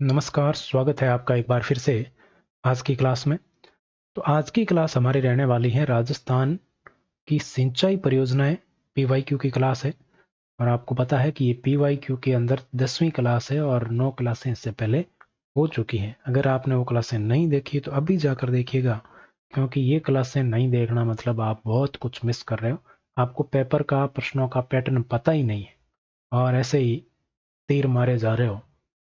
नमस्कार, स्वागत है आपका एक बार फिर से आज की क्लास में। तो आज की क्लास हमारी रहने वाली है राजस्थान की सिंचाई परियोजनाएं पीवाईक्यू की क्लास है। और आपको पता है कि ये पीवाईक्यू के अंदर 10वीं क्लास है और 9 क्लासें इससे पहले हो चुकी हैं। अगर आपने वो क्लासें नहीं देखी तो अभी जाकर देखिएगा, क्योंकि ये क्लासें नहीं देखना मतलब आप बहुत कुछ मिस कर रहे हो। आपको पेपर का प्रश्नों का पैटर्न पता ही नहीं है और ऐसे ही तीर मारे जा रहे हो,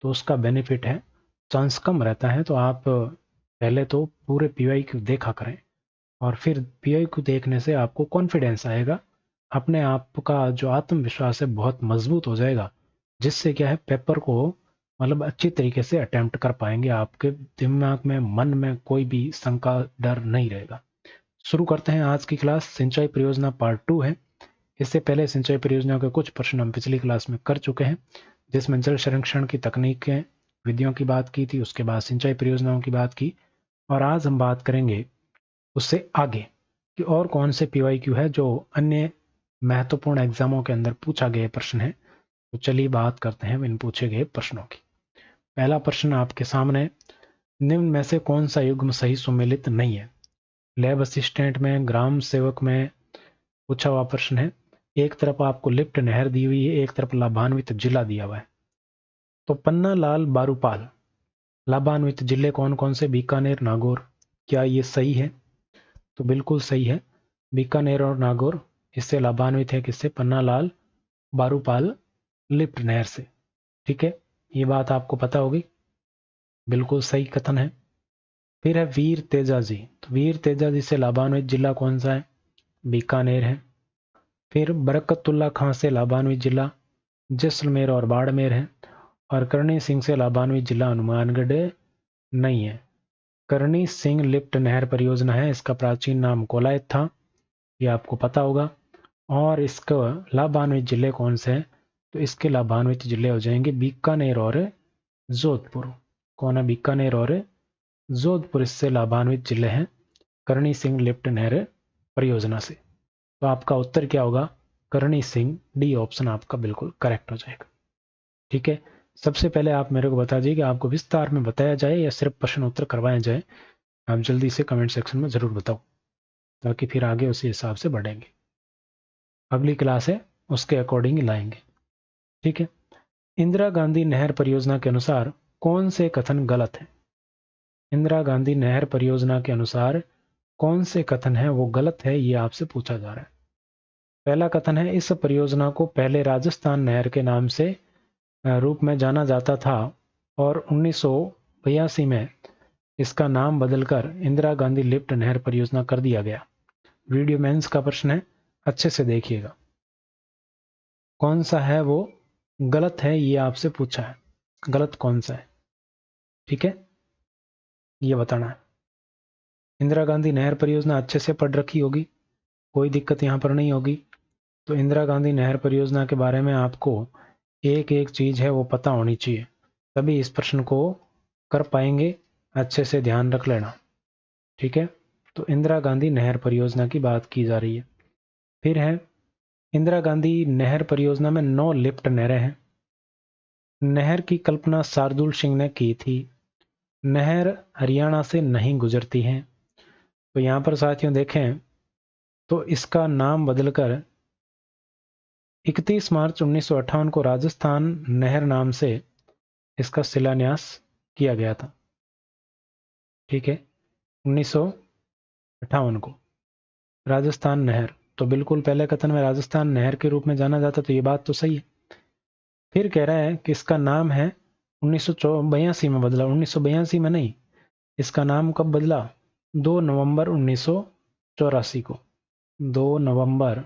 तो उसका बेनिफिट है, चांस कम रहता है। तो आप पहले तो पूरे पीवाई क्यू देखा करें और फिर पीवाई क्यू देखने से आपको कॉन्फिडेंस आएगा, अपने आप का जो आत्मविश्वास है बहुत मजबूत हो जाएगा, जिससे क्या है पेपर को मतलब अच्छी तरीके से अटेम्प्ट कर पाएंगे। आपके दिमाग में मन में कोई भी शंका डर नहीं रहेगा। शुरू करते हैं आज की क्लास। सिंचाई परियोजना पार्ट 2 है। इससे पहले सिंचाई परियोजना के कुछ प्रश्न हम पिछली क्लास में कर चुके हैं, जिसमें जल संरक्षण की तकनीकें विधियों की बात की थी, उसके बाद सिंचाई परियोजनाओं की बात की। और आज हम बात करेंगे उससे आगे कि और कौन से पीवाईक्यू है जो अन्य महत्वपूर्ण एग्जामों के अंदर पूछा गए प्रश्न है। तो चलिए बात करते हैं इन पूछे गए प्रश्नों की। पहला प्रश्न आपके सामने, निम्न में से कौन सा युग्म सही सुमेलित नहीं है? लैब असिस्टेंट में, ग्राम सेवक में पूछा हुआ प्रश्न है। एक तरफ आपको लिफ्ट नहर दी हुई है, एक तरफ लाभान्वित जिला दिया हुआ है। तो पन्ना लाल बारूपाल, लाभान्वित जिले कौन कौन से? बीकानेर, नागौर। क्या ये सही है? तो बिल्कुल सही है, बीकानेर और नागौर इससे लाभान्वित है। किससे? पन्ना लाल बारूपाल लिफ्ट नहर से। ठीक है, ये बात आपको पता होगी, बिल्कुल सही कथन है। फिर है वीर तेजाजी, तो वीर तेजाजी से लाभान्वित जिला कौन सा है? बीकानेर है। फिर बरकतुल्ला खां से लाभान्वित जिला जैसलमेर और बाड़मेर है। और करणी सिंह से लाभान्वित जिला हनुमानगढ़ नहीं है। करणी सिंह लिफ्ट नहर परियोजना है, इसका प्राचीन नाम कोलायत था, ये आपको पता होगा। और इसका लाभान्वित जिले कौन से हैं? तो इसके लाभान्वित जिले हो जाएंगे बीकानेर और जोधपुर। कौन है? बीकानेर और जोधपुर इससे लाभान्वित जिले हैं करणी सिंह लिफ्ट नहर परियोजना से। तो आपका उत्तर क्या होगा? करणी सिंह, डी ऑप्शन आपका बिल्कुल करेक्ट हो जाएगा। ठीक है, सबसे पहले आप मेरे को बता दीजिए कि आपको विस्तार में बताया जाए या सिर्फ प्रश्न उत्तर करवाया जाए। आप जल्दी से कमेंट सेक्शन में ज़रूर बताओ, ताकि फिर आगे उसी हिसाब से बढ़ेंगे। अगली क्लास है उसके अकॉर्डिंग लाएंगे। ठीक है, इंदिरा गांधी नहर परियोजना के अनुसार कौन से कथन गलत है? इंदिरा गांधी नहर परियोजना के अनुसार कौन से कथन है वो गलत है, ये आपसे पूछा जा रहा है। पहला कथन है, इस परियोजना को पहले राजस्थान नहर के नाम से रूप में जाना जाता था और 1982 में इसका नाम बदलकर इंदिरा गांधी लिफ्ट नहर परियोजना कर दिया गया। वीडियो मेंस का प्रश्न है, अच्छे से देखिएगा। कौन सा है वो गलत है, ये आपसे पूछा है, गलत कौन सा है? ठीक है, ये बताना है। इंदिरा गांधी नहर परियोजना अच्छे से पढ़ रखी होगी, कोई दिक्कत यहाँ पर नहीं होगी। तो इंदिरा गांधी नहर परियोजना के बारे में आपको एक एक चीज है वो पता होनी चाहिए, तभी इस प्रश्न को कर पाएंगे। अच्छे से ध्यान रख लेना। ठीक है, तो इंदिरा गांधी नहर परियोजना की बात की जा रही है। फिर है, इंदिरा गांधी नहर परियोजना में 9 लिफ्ट नहरें हैं। नहर की कल्पना शार्दुल सिंह ने की थी। नहर हरियाणा से नहीं गुजरती है। तो यहाँ पर साथियों देखें तो इसका नाम बदलकर 31 मार्च 1958 को राजस्थान नहर नाम से इसका शिलान्यास किया गया था। ठीक है, 1958 को राजस्थान नहर, तो बिल्कुल पहले कथन में राजस्थान नहर के रूप में जाना जाता, तो ये बात तो सही है। फिर कह रहा है कि इसका नाम है 1982 में बदला, 1982 में नहीं, इसका नाम कब बदला? 2 नवंबर 1984 को। 2 नवंबर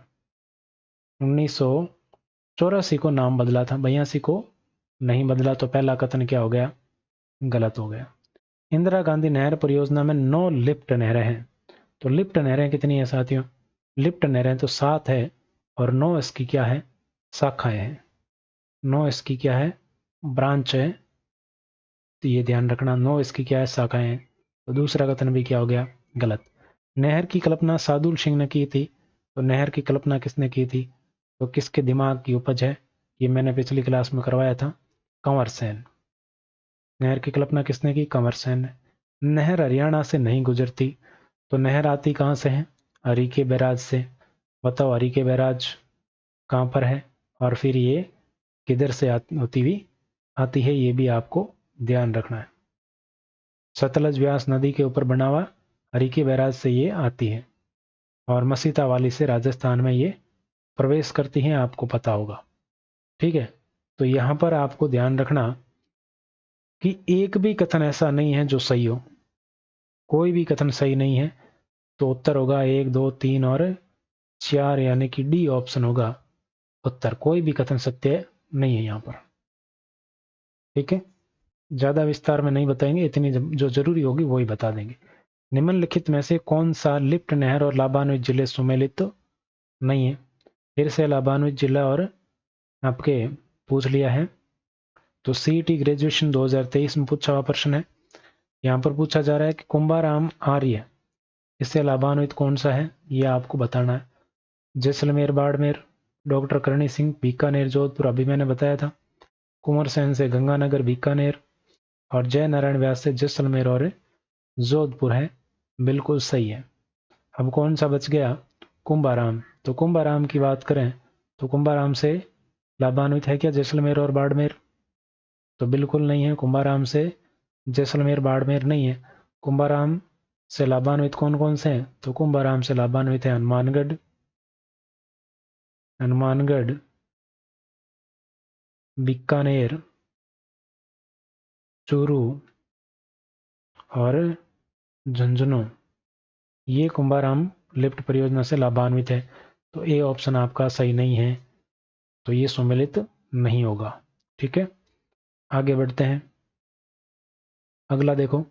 1984 को नाम बदला था, 82 को नहीं बदला। तो पहला कथन क्या हो गया? गलत हो गया। इंदिरा गांधी नहर परियोजना में 9 लिफ्ट नहरें हैं। तो लिफ्ट नहरें कितनी है साथियों? लिफ्ट नहरें तो 7 है और 9 इसकी क्या है? शाखाएं हैं। 9 इसकी क्या है? ब्रांच है। तो ये ध्यान रखना, 9 इसकी क्या है? शाखाएं हैं। तो दूसरा कथन भी क्या हो गया? गलत। नहर की कल्पना शार्दुल सिंह ने की थी। तो नहर की कल्पना किसने की थी? तो किसके दिमाग की उपज है? ये मैंने पिछली क्लास में करवाया था, कंवर सेन। नहर की कल्पना किसने की? कंवर सेन ने। नहर हरियाणा से नहीं गुजरती, तो नहर आती कहाँ से है? हरीके बैराज से। बताओ हरीके बैराज कहाँ पर है और फिर ये किधर से होती हुई आती है, ये भी आपको ध्यान रखना है। सतलज व्यास नदी के ऊपर बना हुआ हरीके बैराज से ये आती है और मसीता वाली से राजस्थान में ये प्रवेश करती हैं, आपको पता होगा। ठीक है, तो यहां पर आपको ध्यान रखना कि एक भी कथन ऐसा नहीं है जो सही हो, कोई भी कथन सही नहीं है। तो उत्तर होगा 1, 2, 3 और 4, यानी कि डी ऑप्शन होगा उत्तर। कोई भी कथन सत्य नहीं है यहां पर। ठीक है, ज्यादा विस्तार में नहीं बताएंगे, इतनी जो जरूरी होगी वही बता देंगे। निम्नलिखित में से कौन सा लिफ्ट नहर और लाभान्वित जिले सुमेलित तो नहीं है? फिर से लाभान्वित जिला और आपके पूछ लिया है। तो सीईटी ग्रेजुएशन 2023 में पूछा हुआ प्रश्न है। यहाँ पर पूछा जा रहा है कि कुंभाराम आर्य, इससे लाभान्वित कौन सा है, ये आपको बताना है। जैसलमेर बाड़मेर, डॉक्टर करणी सिंह बीकानेर जोधपुर, अभी मैंने बताया था। कुंवर सेन से गंगानगर बीकानेर और जय नारायण व्यास से जैसलमेर और जोधपुर है, बिल्कुल सही है। अब कौन सा बच गया? कुंभाराम। तो कुंभाराम की बात करें तो कुंभाराम से लाभान्वित है क्या जैसलमेर और बाड़मेर? तो बिल्कुल नहीं है, कुंभाराम से जैसलमेर बाड़मेर नहीं है। कुंभाराम से लाभान्वित कौन कौन से हैं? तो कुंभाराम से लाभान्वित है हनुमानगढ़, हनुमानगढ़, बीकानेर, चूरू और झुंझुनू। ये कुंभाराम लिफ्ट परियोजना से लाभान्वित है। तो ए ऑप्शन आपका सही नहीं है, तो ये सम्मिलित नहीं होगा। ठीक है, आगे बढ़ते हैं। अगला देखो,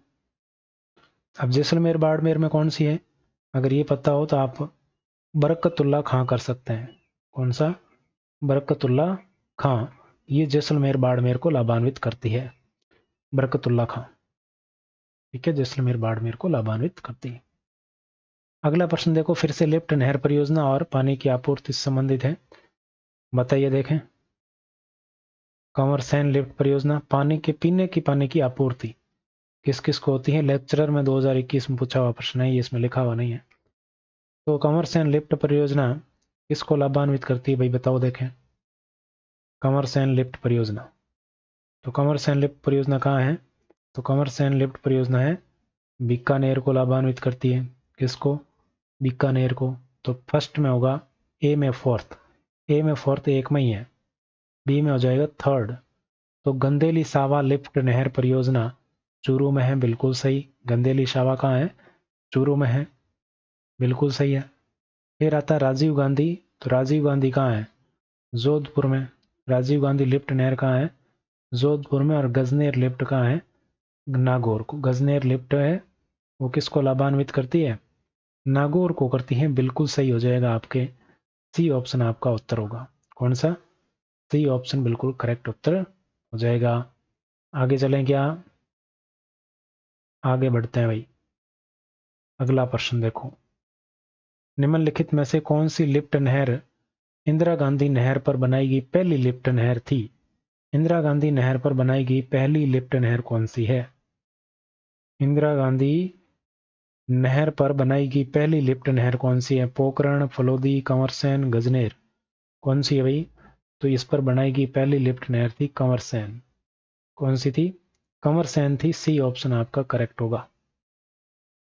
अब जैसलमेर बाड़मेर में कौन सी है? अगर ये पता हो तो आप बरकतुल्ला खां कर सकते हैं। कौन सा? बरकतुल्ला खां। ये जैसलमेर बाड़मेर को लाभान्वित करती है, बरकतुल्ला खां। ठीक है, जैसलमेर बाड़मेर को लाभान्वित करती है। अगला प्रश्न देखो, फिर से लिफ्ट नहर परियोजना और पानी की आपूर्ति से संबंधित है। बताइए, देखें। कंवर सेन लिफ्ट परियोजना, पानी के पीने की पानी की आपूर्ति किस किस को होती है? लेक्चरर में 2021 में पूछा हुआ प्रश्न है, ये इसमें लिखा हुआ नहीं है। तो कंवर सेन लिफ्ट परियोजना किसको लाभान्वित करती है भाई, बताओ देखें। कंवर सेन लिफ्ट परियोजना, तो कंवर सेन लिफ्ट परियोजना कहाँ है? तो कंवर सेन लिफ्ट परियोजना है बीकानेर को लाभान्वित करती है। किसको? बीकानेर को। तो फर्स्ट में होगा, ए में फोर्थ, ए में फोर्थ एक में ही है, बी में हो जाएगा थर्ड। तो गंदेली सावा लिफ्ट नहर परियोजना चूरू में है, बिल्कुल सही। गंदेली सावा कहाँ है? चूरू में है, बिल्कुल सही है। फिर आता है राजीव गांधी, तो राजीव गांधी कहाँ है? जोधपुर में। राजीव गांधी लिफ्ट नहर कहाँ है? जोधपुर में। और गजनेर लिफ्ट कहाँ है? नागौर को। गजनेर लिफ्ट है वो किसको लाभान्वित करती है? नागौर को करती है, बिल्कुल सही हो जाएगा। आपके सी ऑप्शन आपका उत्तर होगा। कौन सा? सी ऑप्शन बिल्कुल करेक्ट उत्तर हो जाएगा। आगे चलें क्या? आगे बढ़ते हैं भाई। अगला प्रश्न देखो, निम्नलिखित में से कौन सी लिफ्ट नहर इंदिरा गांधी नहर पर बनाई गई पहली लिफ्ट नहर थी? इंदिरा गांधी नहर पर बनाई गई पहली लिफ्ट नहर कौन सी है? इंदिरा गांधी नहर पर बनाई गई पहली लिफ्ट नहर कौन सी है? पोखरण, फलोदी, कंवरसेन, गजनेर, कौन सी है भाई? तो इस पर बनाई गई पहली लिफ्ट नहर थी कंवरसेन। कौन सी थी? कंवरसेन थी। सी ऑप्शन आपका करेक्ट होगा।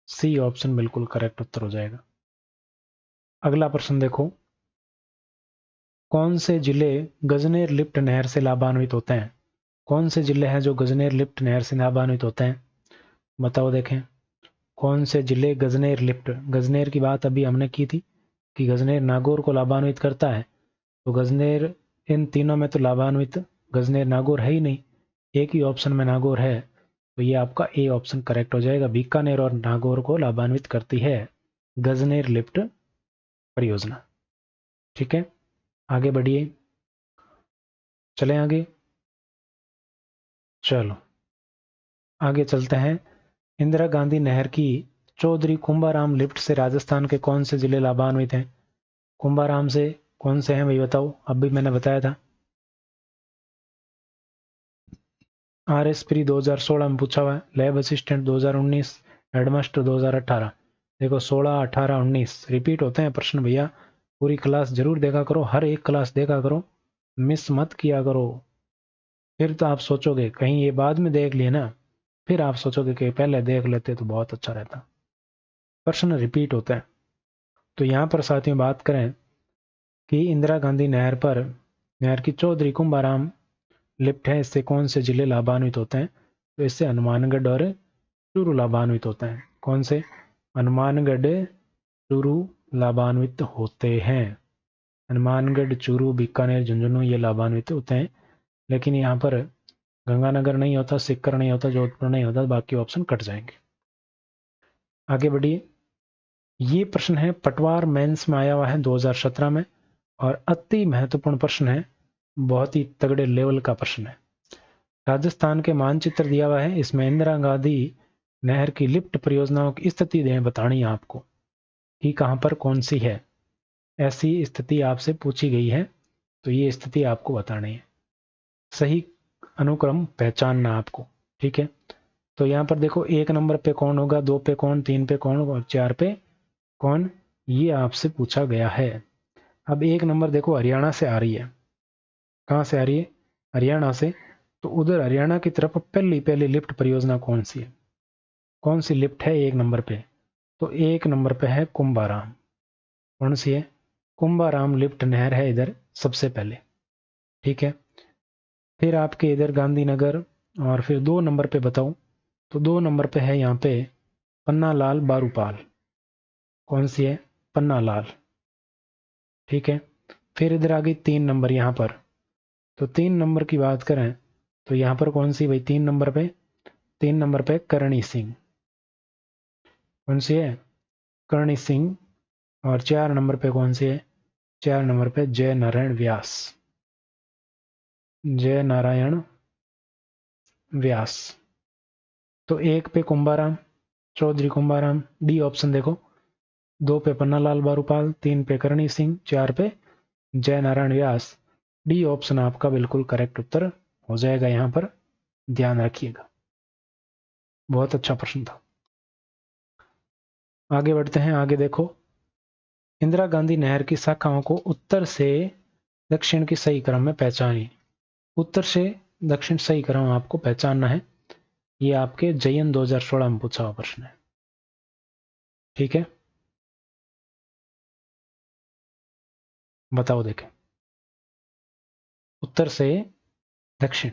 सी ऑप्शन बिल्कुल करेक्ट उत्तर हो जाएगा। अगला प्रश्न देखो, कौन से जिले गजनेर लिफ्ट नहर से लाभान्वित होते हैं? कौन से जिले हैं जो गजनेर लिफ्ट नहर से लाभान्वित होते हैं? बताओ देखें। कौन से जिले गजनेर लिफ्ट, गजनेर की बात अभी हमने की थी कि गजनेर नागौर को लाभान्वित करता है। तो गजनेर, इन तीनों में तो लाभान्वित गजनेर नागौर है ही नहीं, एक ही ऑप्शन में नागौर है। तो ये आपका ए ऑप्शन करेक्ट हो जाएगा। बीकानेर और नागौर को लाभान्वित करती है गजनेर लिफ्ट परियोजना। ठीक है, आगे बढ़िए, चलें आगे। चलो आगे चलते हैं। इंदिरा गांधी नहर की चौधरी कुंभाराम लिफ्ट से राजस्थान के कौन से जिले लाभान्वित हैं? कुंभाराम से कौन से हैं भाई, बताओ। अभी मैंने बताया था। RS प्री 2016 में पूछा हुआ है, लैब असिस्टेंट 2019, हेडमास्टर 2018। देखो 16, 18, 19 रिपीट होते हैं प्रश्न भैया। पूरी क्लास जरूर देखा करो, हर एक क्लास देखा करो, मिस मत किया करो। फिर तो आप सोचोगे कहीं ये बाद में देख लिए ना, फिर आप सोचोगे कि पहले देख लेते तो बहुत अच्छा रहता। प्रश्न रिपीट होते हैं। तो यहाँ पर साथियों बात करें कि इंदिरा गांधी नहर की चौधरी कुंभाराम लिफ्ट है, इससे कौन से जिले लाभान्वित होते हैं? तो इससे हनुमानगढ़ और चूरू लाभान्वित होते हैं। कौन से? हनुमानगढ़, चूरू लाभान्वित होते हैं। हनुमानगढ़, चूरू, बीकानेर, झुंझुनू ये लाभान्वित होते हैं। लेकिन यहाँ पर गंगानगर नहीं होता, सीकर नहीं होता, जोधपुर नहीं होता, बाकी ऑप्शन कट जाएंगे। आगे बढ़िए। ये प्रश्न है पटवार मेंस में आया हुआ है 2017 में, और अति महत्वपूर्ण प्रश्न है, बहुत ही तगड़े लेवल का प्रश्न है। राजस्थान के मानचित्र दिया हुआ है, इसमें इंदिरा गांधी नहर की लिफ्ट परियोजनाओं की स्थिति दें बतानी है आपको कि कहां पर कौन सी है। ऐसी स्थिति आपसे पूछी गई है, तो ये स्थिति आपको बतानी है, सही अनुक्रम पहचानना आपको। ठीक है, तो यहां पर देखो 1 नंबर पे कौन होगा, 2 पे कौन, 3 पे कौन और 4 पे कौन, ये आपसे पूछा गया है। अब 1 नंबर देखो हरियाणा से आ रही है। कहां से आ रही है? हरियाणा से। तो उधर हरियाणा की तरफ पहली पहली लिफ्ट परियोजना कौन सी है? कौन सी लिफ्ट है 1 नंबर पे? तो 1 नंबर पे है कुंभाराम। कौन सी है? कुंभाराम लिफ्ट नहर है इधर सबसे पहले। ठीक है, फिर आपके इधर गांधीनगर, और फिर 2 नंबर पे बताऊं तो 2 नंबर पे है यहाँ पे पन्नालाल बारूपाल। कौन सी है? पन्नालाल। ठीक है, फिर इधर आ गई 3 नंबर यहाँ पर। तो 3 नंबर की बात करें तो यहाँ पर कौन सी भाई 3 नंबर पे? 3 नंबर पे करणी सिंह। कौन सी है? करणी सिंह। और 4 नंबर पे कौन सी है? 4 नंबर पे जय नारायण व्यास। जय नारायण व्यास। तो 1 पे कुंभाराम, चौधरी कुंभाराम, डी ऑप्शन देखो। 2 पे पन्नालाल बारूपाल, 3 पे करणी सिंह, 4 पे जय नारायण व्यास। डी ऑप्शन आपका बिल्कुल करेक्ट उत्तर हो जाएगा, यहां पर ध्यान रखिएगा। बहुत अच्छा प्रश्न था। आगे बढ़ते हैं। आगे देखो, इंदिरा गांधी नहर की शाखाओं को उत्तर से दक्षिण की सही क्रम में पहचानिए। उत्तर से दक्षिण सही क्रम आपको पहचानना है। ये आपके जयन 2016 में पूछा हुआ प्रश्न है। ठीक है, बताओ देखें। उत्तर से दक्षिण।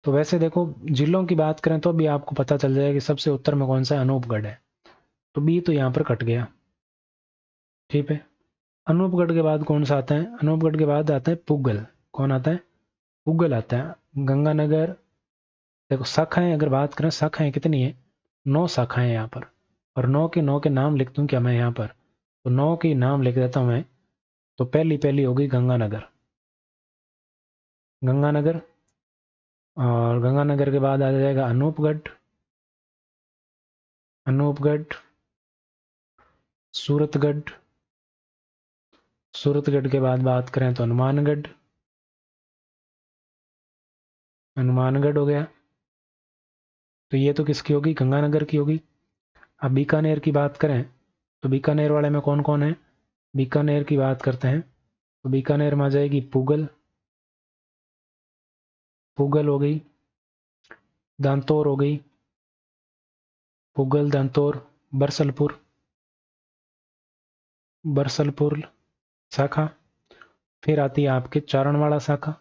तो वैसे देखो जिलों की बात करें तो भी आपको पता चल जाएगा कि सबसे उत्तर में कौन सा है, अनूपगढ़ है। तो बी तो यहां पर कट गया। ठीक है, अनूपगढ़ के बाद कौन सा आता है? अनूपगढ़ के बाद आता है पुगल। कौन आता है? पुगल आता है। गंगानगर। देखो शाखाएं अगर बात करें, शाखाएं कितनी है? 9 शाखाएं यहाँ पर, और 9 के 9 के नाम लिख दूं क्या मैं यहाँ पर? तो 9 के नाम लिख देता हूं मैं। तो पहली पहली होगी गंगानगर। गंगानगर, और गंगानगर के बाद आ जाएगा अनूपगढ़। अनूपगढ़, सूरतगढ़। सूरतगढ़ के बाद बात करें तो हनुमानगढ़। हनुमानगढ़ हो गया। तो ये तो किसकी होगी? गंगानगर की होगी। अब बीकानेर की बात करें तो बीकानेर वाले में कौन कौन है? बीकानेर की बात करते हैं तो बीकानेर में आ जाएगी पुगल। पुगल हो गई। दांतोर हो गई। पुगल, दांतोर, बरसलपुर। बरसलपुर शाखा। फिर आती है आपके चारणवाड़ा शाखा।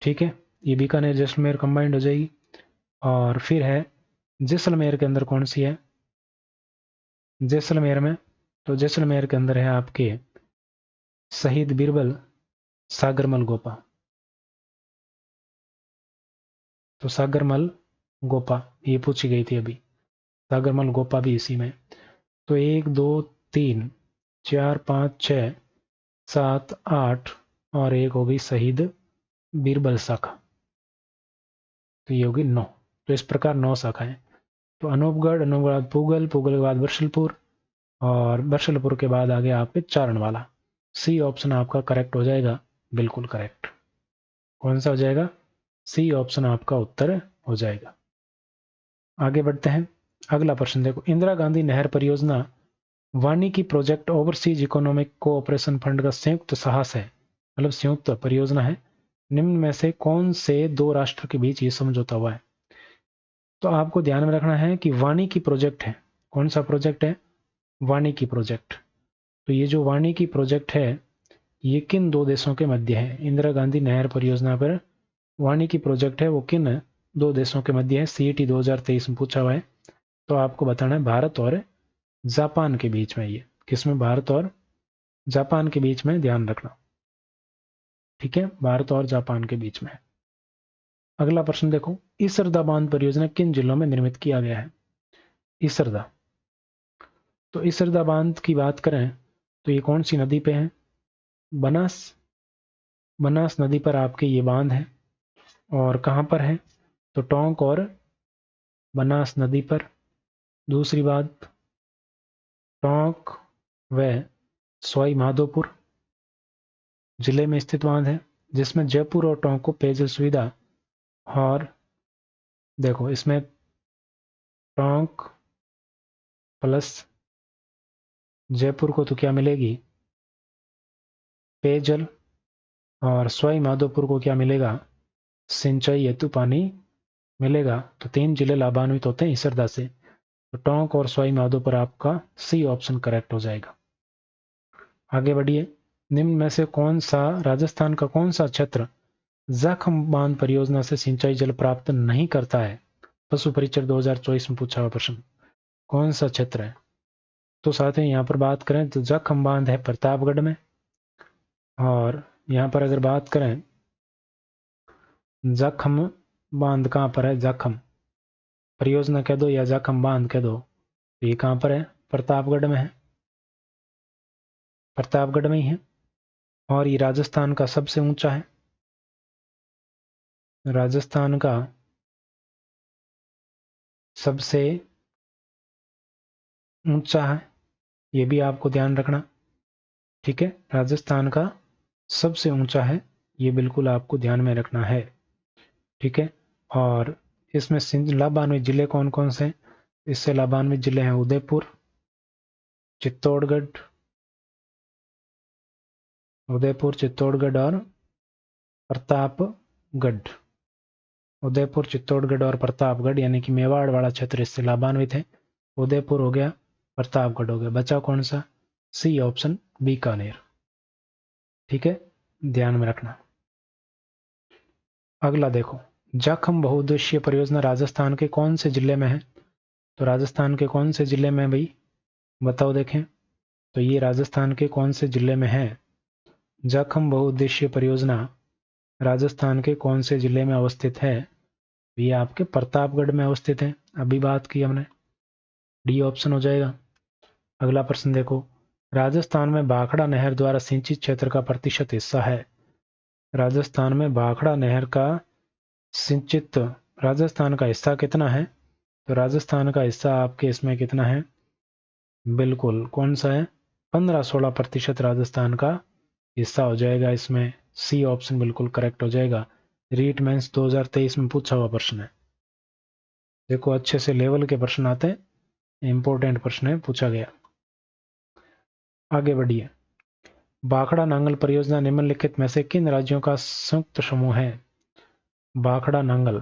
ठीक है, ये बीकानेर जैसलमेर कंबाइंड हो जाएगी। और फिर है जैसलमेर के अंदर कौन सी है? जैसलमेर में, तो जैसलमेर के अंदर है आपके शहीद बीरबल सागरमल गोपा। तो सागरमल गोपा ये पूछी गई थी अभी, सागरमल गोपा भी इसी में। तो 1 2 3 4 5 6 7 8 और एक हो गई शहीद बीरबल शाखा। तो ये होगी 9। तो इस प्रकार 9 शाखाएं। तो अनूपगढ़, अनूपगढ़ बाद पुगल, पुगल के बाद बरसलपुर, और बरसलपुर के बाद आ गया आपके चारणवाला। सी ऑप्शन आपका करेक्ट हो जाएगा, बिल्कुल करेक्ट। कौन सा हो जाएगा? सी ऑप्शन आपका उत्तर हो जाएगा। आगे बढ़ते हैं, अगला प्रश्न देखो, इंदिरा गांधी नहर परियोजना वानिकी project overseas economic cooperation fund का संयुक्त साहस है, मतलब संयुक्त परियोजना है। निम्न में से कौन से दो राष्ट्र के बीच ये समझौता हुआ है? तो आपको ध्यान में रखना है कि वानिकी प्रोजेक्ट है। कौन सा प्रोजेक्ट है? वानिकी प्रोजेक्ट। तो ये जो वानिकी प्रोजेक्ट है ये किन दो देशों के मध्य है? इंदिरा गांधी नहर परियोजना पर वानिकी प्रोजेक्ट है वो किन दो देशों के मध्य है? सीईटी 2023 में पूछा हुआ है। तो आपको बताना है भारत और जापान के बीच में। ये किसमें? भारत और जापान के बीच में, ध्यान रखना। ठीक है, भारत और जापान के बीच में। अगला प्रश्न देखो, ईसरदा बांध परियोजना किन जिलों में निर्मित किया गया है? ईसरदा, तो ईसरदा बांध की बात करें तो ये कौन सी नदी पे है? बनास, बनास नदी पर आपके ये बांध है। और कहाँ पर है? तो टोंक और बनास नदी पर। दूसरी बात, टोंक व सवाई माधोपुर जिले में स्थित बांध है, जिसमें जयपुर और टोंक को पेयजल सुविधा। और देखो इसमें टोंक प्लस जयपुर को तो क्या मिलेगी? पेयजल। और सवाई माधोपुर को क्या मिलेगा? सिंचाई हेतु पानी मिलेगा। तो 3 जिले लाभान्वित होते हैं ईसरदा से। तो टोंक और सवाई माधोपुर आपका सी ऑप्शन करेक्ट हो जाएगा। आगे बढ़िए, निम्न में से कौन सा, राजस्थान का कौन सा क्षेत्र जाखम बांध परियोजना से सिंचाई जल प्राप्त नहीं करता है? पशु परीक्षण 2024 में पूछा हुआ प्रश्न। कौन सा क्षेत्र है? तो साथ ही यहाँ पर बात करें तो जाखम बांध है प्रतापगढ़ में। और यहाँ पर अगर बात करें जाखम बांध कहाँ पर है? जाखम परियोजना कह दो या जाखम बांध कह दो, तो ये कहाँ पर है? प्रतापगढ़ में है, प्रतापगढ़ में ही है। और ये राजस्थान का सबसे ऊंचा है, राजस्थान का सबसे ऊंचा है, ये भी आपको ध्यान रखना। ठीक है, राजस्थान का सबसे ऊंचा है, ये बिल्कुल आपको ध्यान में रखना है। ठीक है, और इसमें लाभान्वित जिले कौन कौन से? इससे लाभान्वित जिले हैं उदयपुर, चित्तौड़गढ़, उदयपुर, चित्तौड़गढ़ और प्रतापगढ़। उदयपुर, चित्तौड़गढ़ और प्रतापगढ़ यानी कि मेवाड़ वाला क्षेत्र इससे लाभान्वित है। उदयपुर हो गया, प्रतापगढ़ हो गया, बचा कौन सा? C option Bikaner. ठीक है, ध्यान में रखना। अगला देखो, जाखम बहुउद्देशीय परियोजना राजस्थान के कौन से जिले में है? तो राजस्थान के कौन से जिले में भाई, बताओ देखें। तो ये राजस्थान के कौन से जिले में है? जाखम बहुउद्देशीय परियोजना राजस्थान के कौन से जिले में अवस्थित है? ये आपके प्रतापगढ़ में अवस्थित है, अभी बात की हमने। डी ऑप्शन हो जाएगा। अगला प्रश्न देखो, राजस्थान में भाखड़ा नहर द्वारा सिंचित क्षेत्र का प्रतिशत हिस्सा है? राजस्थान में भाखड़ा नहर का सिंचित, राजस्थान का हिस्सा कितना है? तो राजस्थान का हिस्सा आपके इसमें कितना है? बिल्कुल, कौन सा है? 15-16% राजस्थान का हिस्सा हो जाएगा इसमें। सी ऑप्शन बिल्कुल करेक्ट हो जाएगा। रीट मेंस 2023 में पूछा हुआ प्रश्न है। देखो अच्छे से लेवल के प्रश्न आते हैं, इंपॉर्टेंट प्रश्न है, पूछा गया। आगे बढ़िए, भाखड़ा नांगल परियोजना निम्नलिखित में से किन राज्यों का संयुक्त समूह है? भाखड़ा नांगल,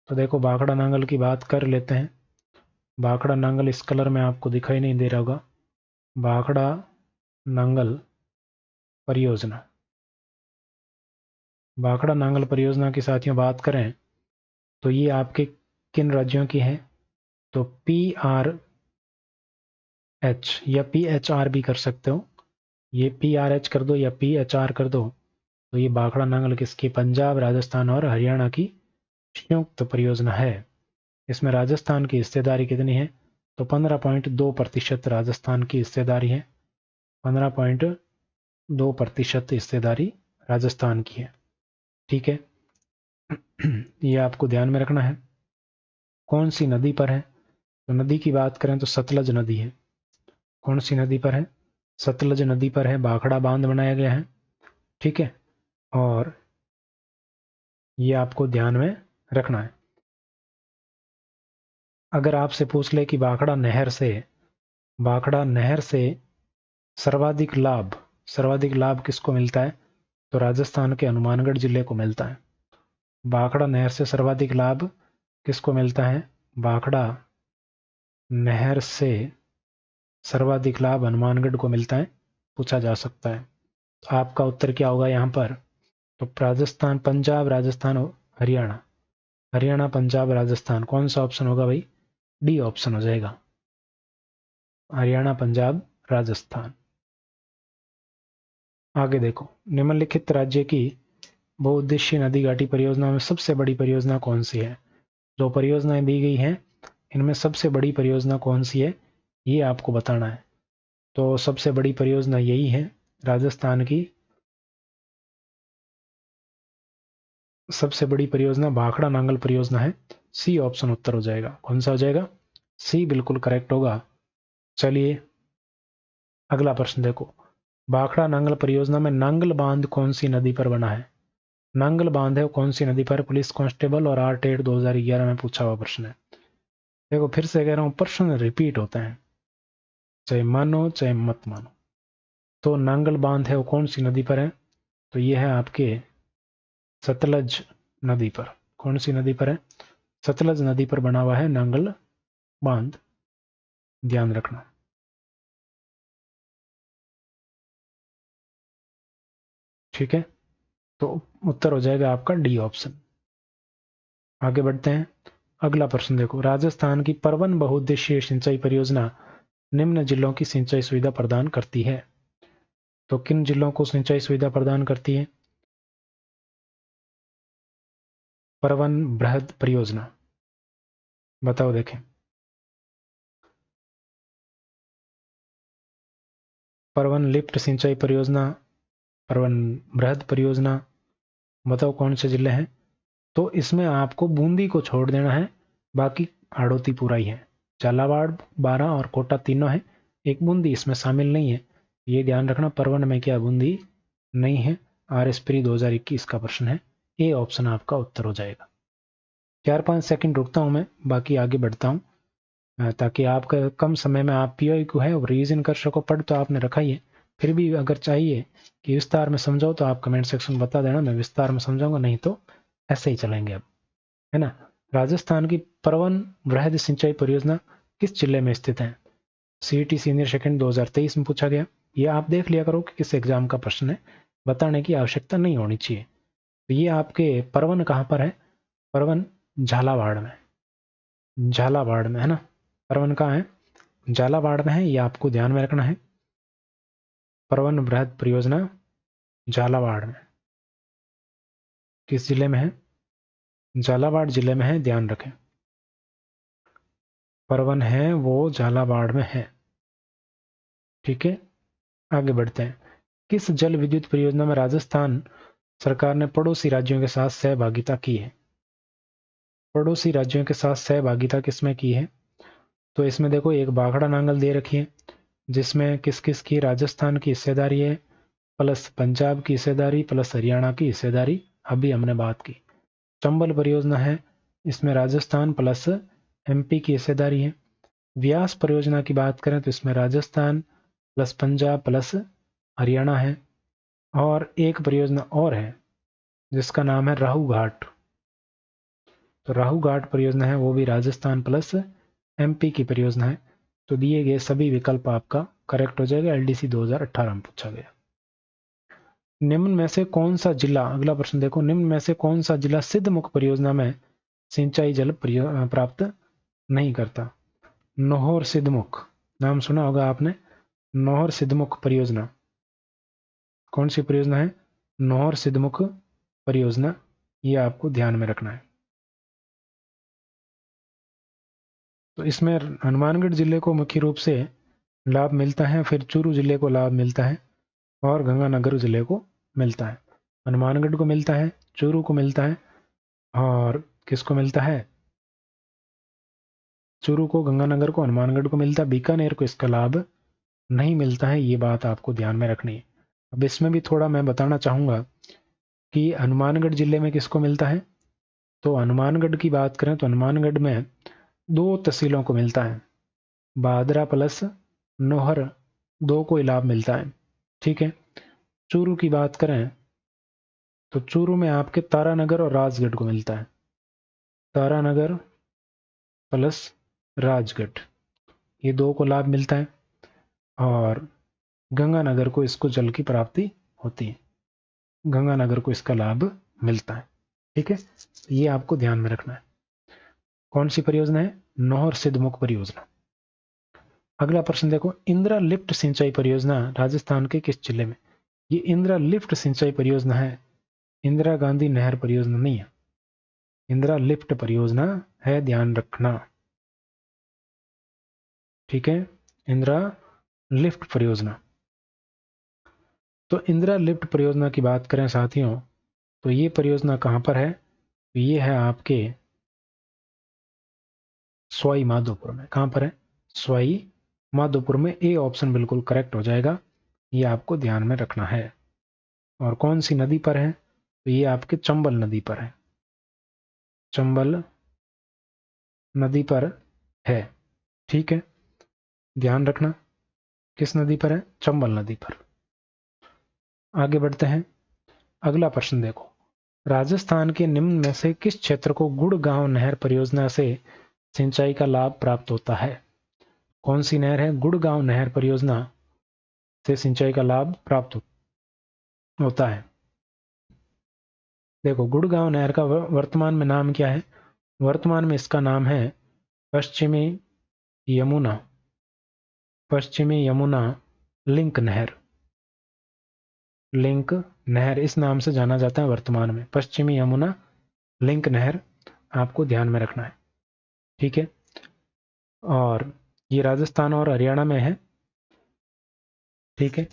तो देखो भाखड़ा नांगल की बात कर लेते हैं। भाखड़ा नांगल इस कलर में आपको दिखाई नहीं दे रहा होगा। भाखड़ा नांगल परियोजना, भाखड़ा नांगल परियोजना की साथियों बात करें तो ये आपके किन राज्यों की है? तो PRH या PHR भी कर सकते हो। ये PRH कर दो या PHR कर दो, तो ये भाखड़ा नांगल किसकी? पंजाब, राजस्थान और हरियाणा की संयुक्त परियोजना है। इसमें राजस्थान की हिस्सेदारी कितनी है? तो 15.2% राजस्थान की हिस्सेदारी है। 15.2% हिस्सेदारी राजस्थान की है। ठीक है, ये आपको ध्यान में रखना है। कौन सी नदी पर है? तो नदी की बात करें तो सतलज नदी है। कौन सी नदी पर है? सतलज नदी पर है, भाखड़ा बांध बनाया गया है। ठीक है, और ये आपको ध्यान में रखना है। अगर आपसे पूछ ले कि भाखड़ा नहर से सर्वाधिक लाभ किसको मिलता है, तो राजस्थान के हनुमानगढ़ जिले को मिलता है। भाखड़ा नहर से सर्वाधिक लाभ किसको मिलता है? भाखड़ा नहर से सर्वाधिक लाभ हनुमानगढ़ को मिलता है, पूछा जा सकता है। तो आपका उत्तर क्या होगा यहाँ पर? तो राजस्थान, पंजाब, राजस्थान, हरियाणा, हरियाणा, पंजाब, राजस्थान, कौन सा ऑप्शन होगा भाई? डी ऑप्शन हो जाएगा, हरियाणा, पंजाब, राजस्थान। आगे देखो, निम्नलिखित राज्य की बहुउद्देशीय नदी घाटी परियोजना में सबसे बड़ी परियोजना कौन सी है? जो परियोजनाएं दी गई हैं इनमें सबसे बड़ी परियोजना कौन सी है, ये आपको बताना है। तो सबसे बड़ी परियोजना यही है, राजस्थान की सबसे बड़ी परियोजना भाखड़ा नांगल परियोजना है। सी ऑप्शन उत्तर हो जाएगा। कौन सा हो जाएगा? सी बिल्कुल करेक्ट होगा। चलिए अगला प्रश्न देखो, भाखड़ा नांगल परियोजना में नांगल बांध कौन सी नदी पर बना है? नांगल बांध है कौन सी नदी पर? पुलिस कांस्टेबल और आर-टेट 2011 में पूछा हुआ प्रश्न है। देखो फिर से कह रहा हूं, प्रश्न रिपीट होते हैं, चाहे मानो चाहे मत मानो। तो नांगल बांध है वो कौन सी नदी पर है? तो ये है आपके सतलज नदी पर। कौन सी नदी पर है? सतलज नदी पर बना हुआ है नांगल बांध, ध्यान रखना। ठीक है, तो उत्तर हो जाएगा आपका डी ऑप्शन। आगे बढ़ते हैं, अगला प्रश्न देखो, राजस्थान की परवन बहुउद्देशीय सिंचाई परियोजना निम्न जिलों की सिंचाई सुविधा प्रदान करती है। तो किन जिलों को सिंचाई सुविधा प्रदान करती है? परवन बृहद परियोजना, बताओ देखें। परवन लिफ्ट सिंचाई परियोजना, परवन बृहद परियोजना, बताओ कौन से जिले हैं? तो इसमें आपको बूंदी को छोड़ देना है, बाकी हाड़ौती पूरा ही है। झालावाड़, बारां और कोटा तीनों है, एक बूंदी इसमें शामिल नहीं है, ये ध्यान रखना। परवन में क्या बूंदी नहीं है? आरएसपी 2021 का प्रश्न है, ए ऑप्शन आपका उत्तर हो जाएगा। 4-5 सेकंड रुकता हूं मैं, बाकी आगे बढ़ता हूं, ताकि आपका कम समय में आप पीओ है और रिवीजन कर सको। पढ़ तो आपने रखा ही है, फिर भी अगर चाहिए कि विस्तार में समझाओ तो आप कमेंट सेक्शन में बता देना, मैं विस्तार में समझाऊंगा, नहीं तो ऐसे ही चलेंगे अब, है ना। राजस्थान की परवन वृहद सिंचाई परियोजना किस जिले में स्थित है? सीईटी सीनियर सेकंड 2023 में पूछा गया। ये आप देख लिया करो कि किस एग्जाम का प्रश्न है, बताने की आवश्यकता नहीं होनी चाहिए। तो ये आपके परवन कहाँ पर है? परवन झालावाड़ में, झालावाड़ में, है ना। परवन कहाँ है? झालावाड़ में है, ये आपको ध्यान में रखना है। परवन वृहद परियोजना झालावाड़ में, किस जिले में है? झालावाड़ जिले में है, ध्यान रखें। परवन है वो झालावाड़ में है। ठीक है, आगे बढ़ते हैं। किस जल विद्युत परियोजना में राजस्थान सरकार ने पड़ोसी राज्यों के साथ सहभागिता की है? पड़ोसी राज्यों के साथ सहभागिता किसमें की है? तो इसमें देखो, एक भाखड़ा नांगल दे रखी है, जिसमें किस किस की राजस्थान की हिस्सेदारी है, प्लस पंजाब की हिस्सेदारी, प्लस हरियाणा की हिस्सेदारी, अभी हमने बात की। चंबल परियोजना है, इसमें राजस्थान प्लस एमपी की हिस्सेदारी है। व्यास परियोजना की बात करें तो इसमें राजस्थान प्लस पंजाब प्लस हरियाणा है। और एक परियोजना और है जिसका नाम है राहु घाट, तो राहु घाट परियोजना है, वो भी राजस्थान प्लस एमपी की परियोजना है। तो दिए गए सभी विकल्प आपका करेक्ट हो जाएगा, एलडीसी 2018 में पूछा गया। निम्न में से कौन सा जिला, अगला प्रश्न देखो, निम्न में से कौन सा जिला सिद्धमुख परियोजना में सिंचाई जल प्राप्त नहीं करता? नौहर सिद्धमुख, नाम सुना होगा आपने, नौहर सिद्धमुख परियोजना। कौन सी परियोजना है? नौहर सिद्धमुख परियोजना, ये आपको ध्यान में रखना है। तो इसमें हनुमानगढ़ जिले को मुख्य रूप से लाभ मिलता है, फिर चूरू जिले को लाभ मिलता है और गंगानगर जिले को मिलता है। हनुमानगढ़ को मिलता है, चूरू को मिलता है, और किसको मिलता है? चूरू को, गंगानगर को, हनुमानगढ़ को मिलता है। बीकानेर को इसका लाभ नहीं मिलता है, ये बात आपको ध्यान में रखनी है। अब इसमें भी थोड़ा मैं बताना चाहूँगा कि हनुमानगढ़ जिले में किसको मिलता है। तो हनुमानगढ़ की बात करें तो हनुमानगढ़ में 2 तहसीलों को मिलता है, बादरा प्लस नोहर, 2 को ही लाभ मिलता है। ठीक है। चूरू की बात करें तो चूरू में आपके तारानगर और राजगढ़ को मिलता है, तारानगर प्लस राजगढ़, ये 2 को लाभ मिलता है। और गंगानगर को इसको जल की प्राप्ति होती है, गंगानगर को इसका लाभ मिलता है। ठीक है, ये आपको ध्यान में रखना है। कौन सी परियोजना है, नौहर सिद्धमुख परियोजना। अगला प्रश्न देखो, इंदिरा लिफ्ट सिंचाई परियोजना राजस्थान के किस जिले में। ये इंदिरा लिफ्ट सिंचाई परियोजना है, इंदिरा गांधी नहर परियोजना नहीं है, इंदिरा लिफ्ट परियोजना है, ध्यान रखना। ठीक है, इंदिरा लिफ्ट परियोजना। तो इंदिरा लिफ्ट परियोजना की बात करें साथियों, तो ये परियोजना कहां पर है, तो ये है आपके सवाई माधोपुर में। कहां पर है, सवाई माधोपुर में। ए ऑप्शन बिल्कुल करेक्ट हो जाएगा, ये आपको ध्यान में रखना है। और कौन सी नदी पर है, तो ये आपके चंबल नदी पर है, चंबल नदी पर है। ठीक है, ध्यान रखना किस नदी पर है, चंबल नदी पर। आगे बढ़ते हैं, अगला प्रश्न देखो, राजस्थान के निम्न में से किस क्षेत्र को गुड़गांव नहर परियोजना से सिंचाई का लाभ प्राप्त होता है। कौन सी नहर है, गुड़गांव नहर परियोजना से सिंचाई का लाभ प्राप्त होता है। देखो, गुड़गांव नहर का वर्तमान में नाम क्या है, वर्तमान में इसका नाम है पश्चिमी यमुना, पश्चिमी यमुना लिंक नहर, लिंक नहर इस नाम से जाना जाता है वर्तमान में, पश्चिमी यमुना लिंक नहर, आपको ध्यान में रखना है। ठीक है, और ये राजस्थान और हरियाणा में है। ठीक है,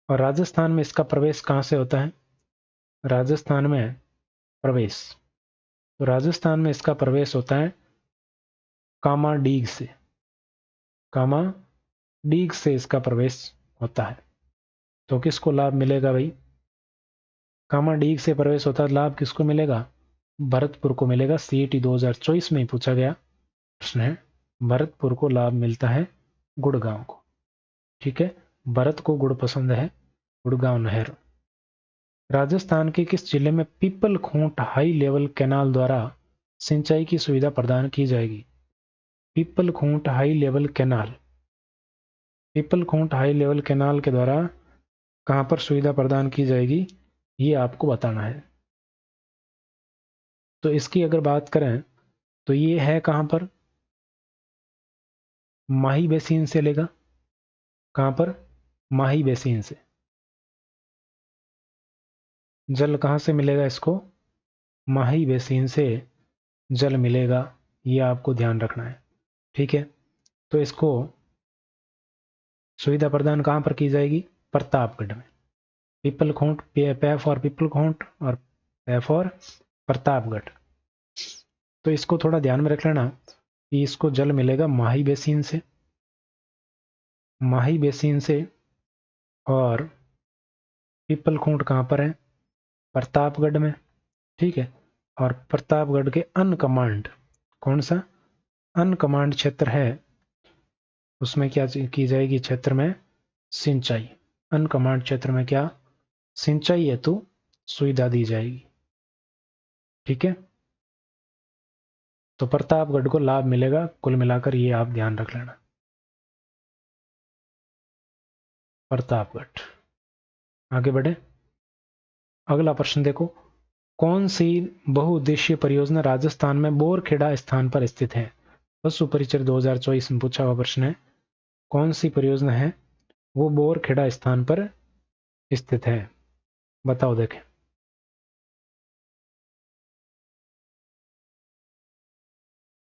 और राजस्थान में इसका प्रवेश कहाँ से होता है, राजस्थान में प्रवेश, तो राजस्थान में इसका प्रवेश होता है कामाडीग से, कामाडीग से इसका प्रवेश होता है। तो किसको लाभ मिलेगा भाई, कामाडीग से प्रवेश होता है, लाभ किसको मिलेगा, भरतपुर को मिलेगा। सीईटी 2024 में ही पूछा गया प्रश्न है, भरतपुर को लाभ मिलता है गुड़गांव को। ठीक है, भरत को गुड़ पसंद है, गुड़गांव नहर। राजस्थान के किस जिले में Pipal Khunt high level canal द्वारा सिंचाई की सुविधा प्रदान की जाएगी। Pipal Khunt high level canal, Pipal Khunt high level canal के द्वारा कहां पर सुविधा प्रदान की जाएगी, ये आपको बताना है। तो इसकी अगर बात करें तो ये है कहां पर, माही बेसिन से लेगा, कहां पर, माही बेसिन से। जल कहां से मिलेगा इसको, माही बेसिन से जल मिलेगा, ये आपको ध्यान रखना है। ठीक है, तो इसको सुविधा प्रदान कहां पर की जाएगी, प्रतापगढ़ में। पीपल खूंट, पै फॉर पीपल खूंट और पै फॉर प्रतापगढ़। तो इसको थोड़ा ध्यान में रख लेना कि इसको जल मिलेगा माही बेसिन से, माही बेसिन से। और पीपल खूंट कहां पर है, प्रतापगढ़ में। ठीक है, और प्रतापगढ़ के अन कमांड, कौन सा अन कमांड क्षेत्र है, उसमें क्या की जाएगी, क्षेत्र में सिंचाई, अन कमांड क्षेत्र में क्या, सिंचाई हेतु सुविधा दी जाएगी। ठीक है, तो प्रतापगढ़ को लाभ मिलेगा, कुल मिलाकर ये आप ध्यान रख लेना, प्रतापगढ़। आगे बढ़े, अगला प्रश्न देखो, कौन सी बहुउद्देशीय परियोजना राजस्थान में बोरखेड़ा स्थान पर स्थित है। पशु परिचय 2024 में पूछा हुआ प्रश्न है, कौन सी परियोजना है वो बोरखेड़ा स्थान पर स्थित है, बताओ देखें।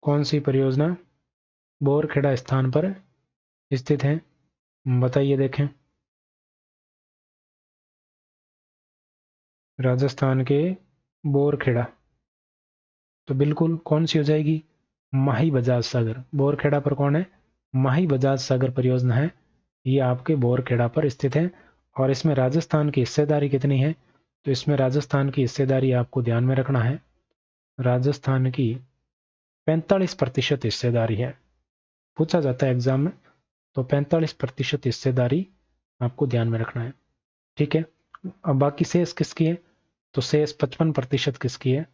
कौन सी परियोजना बोरखेड़ा स्थान पर स्थित है, बताइए देखें। राजस्थान के बोरखेड़ा, तो बिल्कुल कौन सी हो जाएगी, माही बजाज सागर। बोरखेड़ा पर कौन है, माही बजाज सागर परियोजना है, ये आपके बोरखेड़ा पर स्थित है। और इसमें राजस्थान की हिस्सेदारी कितनी है, तो इसमें राजस्थान की हिस्सेदारी आपको ध्यान में रखना है। राजस्थान की 45% हिस्सेदारी है, पूछा जाता है एग्जाम में, तो 45% हिस्सेदारी आपको ध्यान में रखना है। ठीक है, अब बाकी शेष किसकी है, तो शेष 55% किसकी है,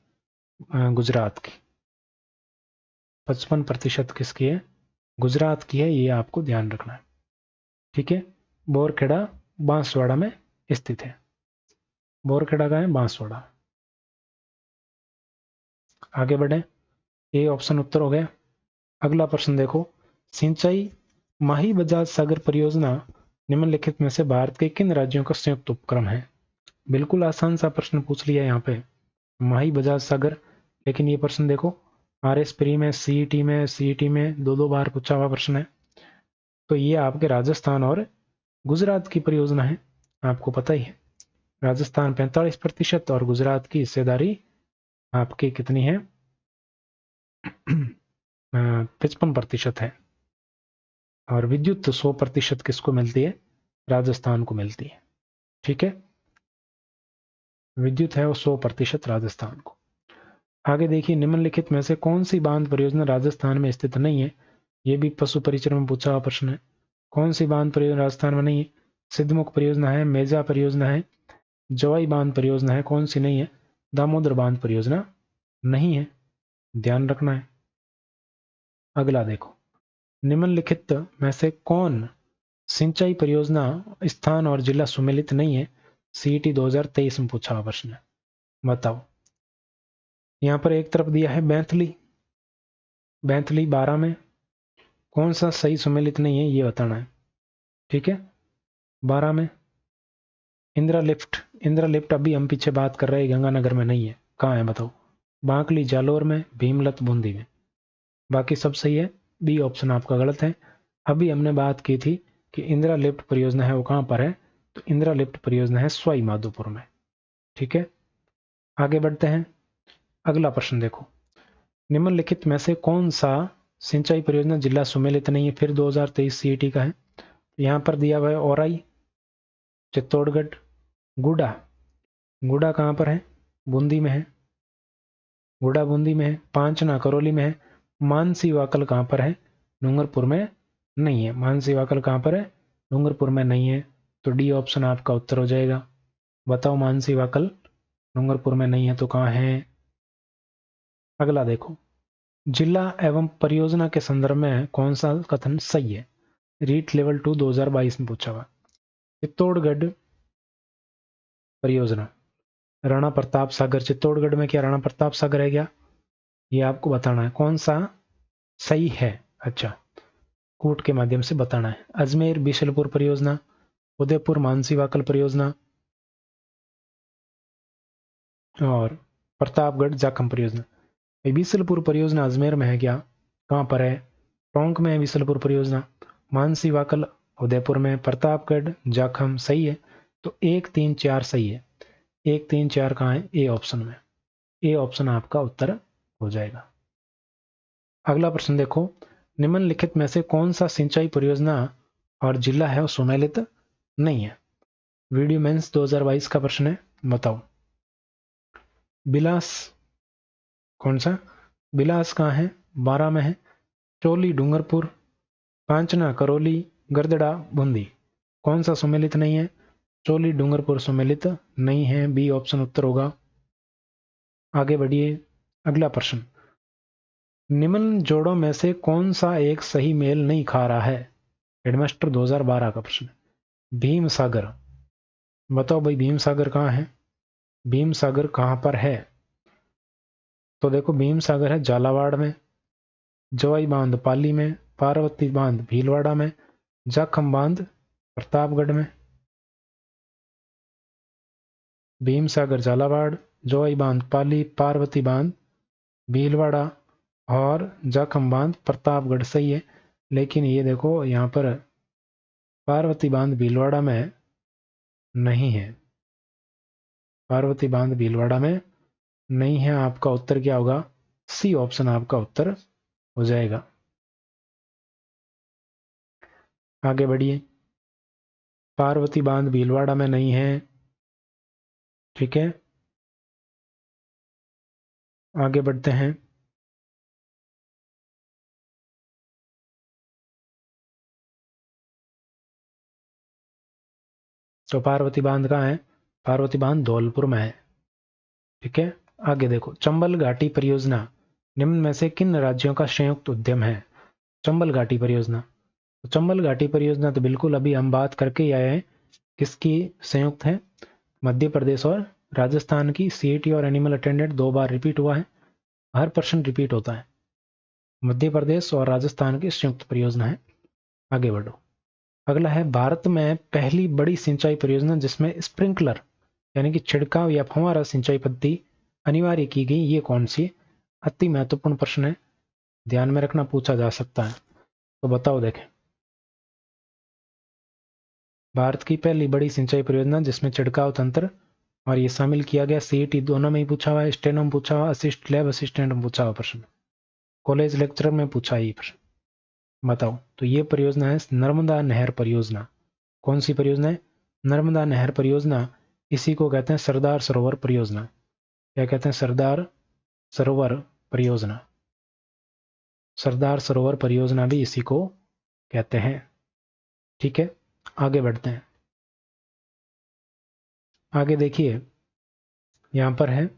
गुजरात की। 55% किसकी है, गुजरात की है, ये आपको ध्यान रखना है। ठीक है, बोरखेड़ा बांसवाड़ा में स्थित है। बोरखेड़ा का है, बांसवाड़ा। आगे बढ़े, ये ऑप्शन उत्तर हो गया। अगला प्रश्न देखो, सिंचाई माही बजाज सागर परियोजना निम्नलिखित में से भारत के किन राज्यों का संयुक्त उपक्रम है। बिल्कुल आसान सा प्रश्न पूछ लिया यहाँ पे, माही बजाज सागर। लेकिन ये प्रश्न देखो, आरएस प्री में, सीईटी में 2-2 बार पूछा हुआ प्रश्न है। तो ये आपके राजस्थान और गुजरात की परियोजना है, आपको पता ही है। राजस्थान 45% और गुजरात की हिस्सेदारी आपकी कितनी है, 55% है। और विद्युत 100% किसको मिलती है, राजस्थान को मिलती है। ठीक है, विद्युत है वो 100% राजस्थान को। आगे देखिए, निम्नलिखित में से कौन सी बांध परियोजना राजस्थान में स्थित नहीं है। यह भी पशु परिचर में पूछा हुआ प्रश्न है। कौन सी बांध परियोजना राजस्थान में नहीं है, सिद्धमुख परियोजना है, मेजा परियोजना है, जवाई बांध परियोजना है, कौन सी नहीं है, दामोदर बांध परियोजना नहीं है, ध्यान रखना है। अगला देखो, निम्नलिखित में से कौन सिंचाई परियोजना स्थान और जिला सुमेलित नहीं है, सीईटी 2023 में पूछा हुआ प्रश्न है, बताओ। यहां पर एक तरफ दिया है बैंथली, बैंथली 12 में, कौन सा सही सुमेलित नहीं है ये बताना है। ठीक है, 12 में इंदिरा लिफ्ट, इंदिरा लिफ्ट अभी हम पीछे बात कर रहे हैं गंगानगर में नहीं है, कहाँ है बताओ, बांकली जालोर में, भीमलत बूंदी में। बाकी सब सही है, बी ऑप्शन आपका गलत है। अभी हमने बात की थी कि इंदिरा लिफ्ट परियोजना है वो कहाँ पर है, तो इंदिरा लिफ्ट परियोजना है सवाई माधोपुर में। ठीक है, आगे बढ़ते हैं। अगला प्रश्न देखो, निम्नलिखित में से कौन सा सिंचाई परियोजना जिला सुमेलित नहीं है, फिर 2023 सीईटी का है। यहाँ पर दिया हुआ है औराई, चित्तौड़गढ़, गुड़ा, गुड़ा कहाँ पर है, बूंदी में है, गुड़ा बूंदी में है, पांचना करौली में है, मानसी वाकल कहाँ पर है, डूंगरपुर में नहीं है। मानसी वाकल कहाँ पर है, डूंगरपुर में नहीं है, तो डी ऑप्शन आपका उत्तर हो जाएगा। बताओ, मानसी वाकल डूंगरपुर में नहीं है तो कहाँ है। अगला देखो, जिला एवं परियोजना के संदर्भ में कौन सा कथन सही है, रीट लेवल 2 2022 में पूछा हुआ। चित्तौड़गढ़ परियोजना, राणा प्रताप सागर, चित्तौड़गढ़ में क्या राणा प्रताप सागर है क्या, ये आपको बताना है कौन सा सही है। अच्छा, कूट के माध्यम से बताना है। अजमेर बिशलपुर परियोजना, उदयपुर मानसी वाकल परियोजना और प्रतापगढ़ जाखम परियोजना। बिशलपुर परियोजना अजमेर में है क्या, कहाँ पर है, टोंक में है बिशलपुर परियोजना, मानसी वाकल उदयपुर में, प्रतापगढ़ जाखम सही है। तो 1 3 4 सही है, 1 3 4 कहाँ है, ए ऑप्शन में, ए ऑप्शन आपका उत्तर हो जाएगा। अगला प्रश्न देखो, निम्नलिखित में से कौन सा सिंचाई परियोजना और जिला है वो सुमेलित नहीं है। वीडियो मेंस 2022 का प्रश्न है, बताओ। बिलास, कौन सा, बिलास कहाँ है, 12 में है, चोली डूंगरपुर, पांचना करौली, गरदड़ा बूंदी, कौन सा सुमेलित नहीं है, चोली डूंगरपुर सुमेलित नहीं है, बी ऑप्शन उत्तर होगा। आगे बढ़िए, अगला प्रश्न, निम्न जोड़ों में से कौन सा एक सही मेल नहीं खा रहा है, हेडमास्टर 2012 का प्रश्न। भीम सागर, बताओ भाई भीम सागर कहाँ है, भीम सागर कहाँ पर है, तो देखो भीम सागर है झालावाड़ में, जवाई बांध पाली में, पार्वती बांध भीलवाड़ा में, जाखम बांध प्रतापगढ़ में। भीम सागर झालावाड़, जवाई बांध पाली, पार्वती बांध भीलवाड़ा और जाखम बांध प्रतापगढ़ सही है। लेकिन ये देखो यहाँ पर पार्वती बांध भीलवाड़ा में नहीं है, पार्वती बांध भीलवाड़ा में नहीं है, आपका उत्तर क्या होगा, सी ऑप्शन आपका उत्तर हो जाएगा। आगे बढ़िए, पार्वती बांध भीलवाड़ा में नहीं है, ठीक है, आगे बढ़ते हैं। तो पार्वती बांध कहाँ है? पार्वती बांध धौलपुर में है। ठीक है, आगे देखो, चंबल घाटी परियोजना निम्न में से किन राज्यों का संयुक्त उद्यम है? चंबल घाटी परियोजना, तो चंबल घाटी परियोजना तो बिल्कुल अभी हम बात करके ही आए हैं, किसकी संयुक्त है? मध्य प्रदेश और राजस्थान की। सीईटी और एनिमल अटेंडेंट 2 बार रिपीट हुआ है, हर पर्सन रिपीट होता है। मध्य प्रदेश और राजस्थान की संयुक्त परियोजना है। आगे बढ़ो। अगला है, भारत में पहली बड़ी सिंचाई परियोजना जिसमें स्प्रिंकलर यानी कि छिड़काव या फव्वारा सिंचाई पद्धति अनिवार्य की गई, ये कौन सी? अति महत्वपूर्ण प्रश्न है, ध्यान में रखना, पूछा जा सकता है। तो बताओ देखें, भारत की पहली बड़ी सिंचाई परियोजना जिसमें छिड़काव तंत्र, और ये शामिल किया गया। सीईटी दोनों में ही पूछा हुआ है, स्टेनो में पूछा हुआ, लैब असिस्टेंट में पूछा हुआ प्रश्न, कॉलेज लेक्चरर में पूछा है ये प्रश्न। बताओ, तो ये परियोजना है नर्मदा नहर परियोजना। कौन सी परियोजना है? नर्मदा नहर परियोजना। इसी को कहते हैं सरदार सरोवर परियोजना। क्या कहते हैं? सरदार सरोवर परियोजना। सरदार सरोवर परियोजना भी इसी को कहते हैं। ठीक है, आगे बढ़ते हैं। आगे देखिए, यहां पर है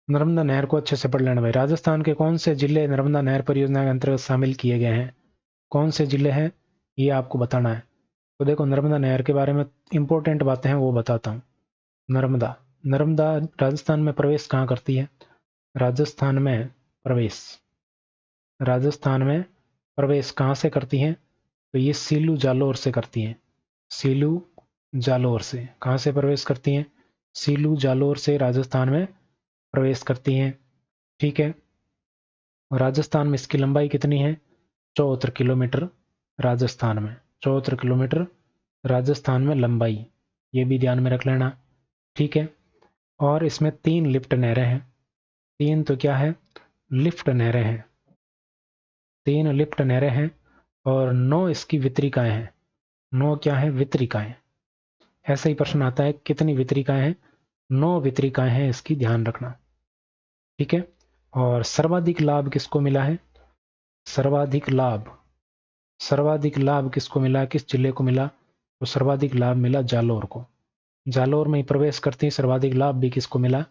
नर्मदा नहर को अच्छे से पढ़ लेना भाई। राजस्थान के कौन से जिले नर्मदा नहर परियोजना के अंतर्गत शामिल किए गए हैं? कौन से जिले हैं, ये आपको बताना है। तो देखो, नर्मदा नहर के बारे में इंपॉर्टेंट बातें हैं वो बताता हूँ। नर्मदा, नर्मदा राजस्थान में प्रवेश कहाँ करती है? राजस्थान में प्रवेश, राजस्थान में प्रवेश कहाँ से करती हैं? तो ये सीलू जालौर से करती हैं। सीलू जालौर से कहाँ से प्रवेश करती हैं? सीलू जालौर से राजस्थान में प्रवेश करती हैं। ठीक है, और राजस्थान में इसकी लंबाई कितनी है? 74 किलोमीटर राजस्थान में, 74 किलोमीटर राजस्थान में लंबाई, ये भी ध्यान में रख लेना। ठीक है, और इसमें 3 लिफ्ट नहरें हैं। 3 तो क्या है? लिफ्ट नहरें हैं। 3 लिफ्ट नहरें हैं और 9 इसकी वितरिकाएं हैं। 9 क्या है? वितरिकाएं। ऐसा ही प्रश्न आता है, कितनी वितरिकाएं हैं? 9 वितरिकाएं हैं इसकी, ध्यान रखना। ठीक है, और सर्वाधिक लाभ किसको मिला है? सर्वाधिक लाभ, सर्वाधिक लाभ किसको मिला? किस जिले को मिला? तो सर्वाधिक लाभ मिला जालौर को। जालौर में ही प्रवेश करती है, सर्वाधिक लाभ भी किसको मिला?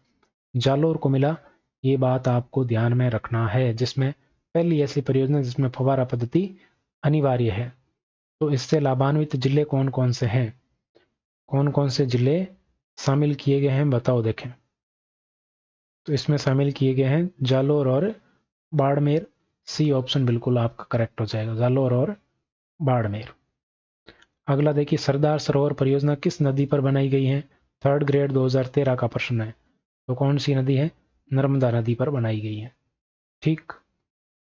जालौर को मिला। ये बात आपको ध्यान में रखना है, जिसमें पहली ऐसी परियोजना जिसमें फव्वारा पद्धति अनिवार्य है। तो इससे लाभान्वित जिले कौन कौन से हैं? कौन कौन से जिले शामिल किए गए हैं, बताओ देखें। तो इसमें शामिल किए गए हैं जालौर और बाड़मेर। सी ऑप्शन बिल्कुल आपका करेक्ट हो जाएगा, जालौर और बाड़मेर। अगला देखिए, सरदार सरोवर परियोजना किस नदी पर बनाई गई है? 3rd ग्रेड 2013 का प्रश्न है। तो कौन सी नदी है? नर्मदा नदी पर बनाई गई है। ठीक,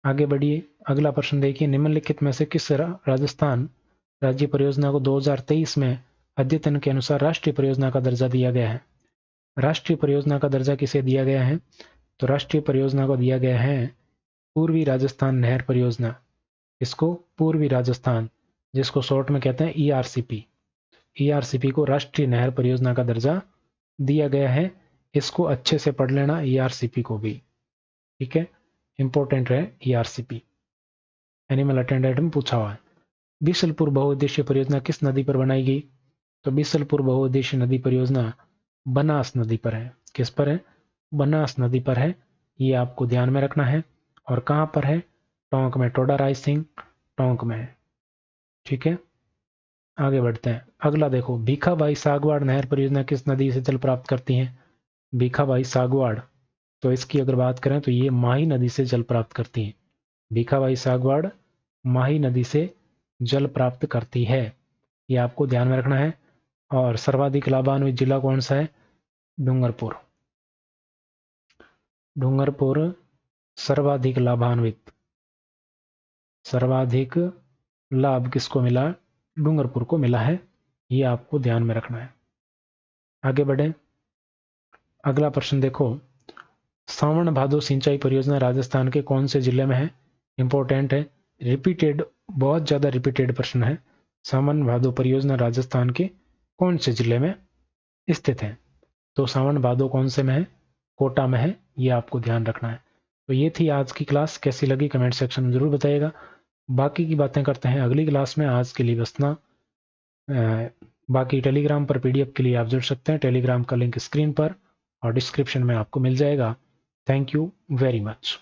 आगे बढ़िए। अगला प्रश्न देखिए, निम्नलिखित में से किस राजस्थान राज्य परियोजना को 2023 में अद्यतन के अनुसार राष्ट्रीय परियोजना का दर्जा दिया गया है? राष्ट्रीय परियोजना का दर्जा किसे दिया गया है? तो राष्ट्रीय परियोजना को दिया गया है पूर्वी राजस्थान नहर परियोजना। इसको पूर्वी राजस्थान, जिसको शॉर्ट में कहते हैं ईआरसीपी, ईआरसीपी को राष्ट्रीय नहर परियोजना का दर्जा दिया गया है। इसको अच्छे से पढ़ लेना, ईआरसीपी को भी। ठीक है, इंपॉर्टेंट है ईआरसीपी, एनिमल अटेंडेंट में पूछा हुआ है। बीसलपुर बहुउद्देशीय परियोजना किस नदी पर बनाई गई? तो बीसलपुर बहुउद्देशीय नदी परियोजना बनास नदी पर है। किस पर है? बनास नदी पर है, ये आपको ध्यान में रखना है। और कहां पर है? टोंक में, टोडा रायसिंह टोंक में है। ठीक है, आगे बढ़ते हैं। अगला देखो, भीखाबाई सागवाड़ नहर परियोजना किस नदी से जल प्राप्त करती है? भीखाबाई सागवाड़, तो इसकी अगर बात करें तो ये माही नदी से जल प्राप्त करती है। भीखाबाई सागवाड़ माही नदी से जल प्राप्त करती है, ये आपको ध्यान में रखना है। और सर्वाधिक लाभान्वित जिला कौन सा है? डूंगरपुर। डूंगरपुर सर्वाधिक लाभान्वित, सर्वाधिक लाभ किसको मिला? डूंगरपुर को मिला है, ये आपको ध्यान में रखना है। आगे बढ़े। अगला प्रश्न देखो, सावन भादो सिंचाई परियोजना राजस्थान के कौन से जिले में है? इंपॉर्टेंट है, रिपीटेड, बहुत ज्यादा रिपीटेड प्रश्न है। सावन भादो परियोजना राजस्थान के कौन से जिले में स्थित हैं। तो सावन भादो कौन से में है, कोटा में है, ये आपको ध्यान रखना है। तो ये थी आज की क्लास, कैसी लगी कमेंट सेक्शन में जरूर बताइएगा। बाकी की बातें करते हैं अगली क्लास में, आज के लिए बस ना। बाकी टेलीग्राम पर पीडीएफ के लिए आप जुड़ सकते हैं, टेलीग्राम का लिंक स्क्रीन पर और डिस्क्रिप्शन में आपको मिल जाएगा। Thank you very much.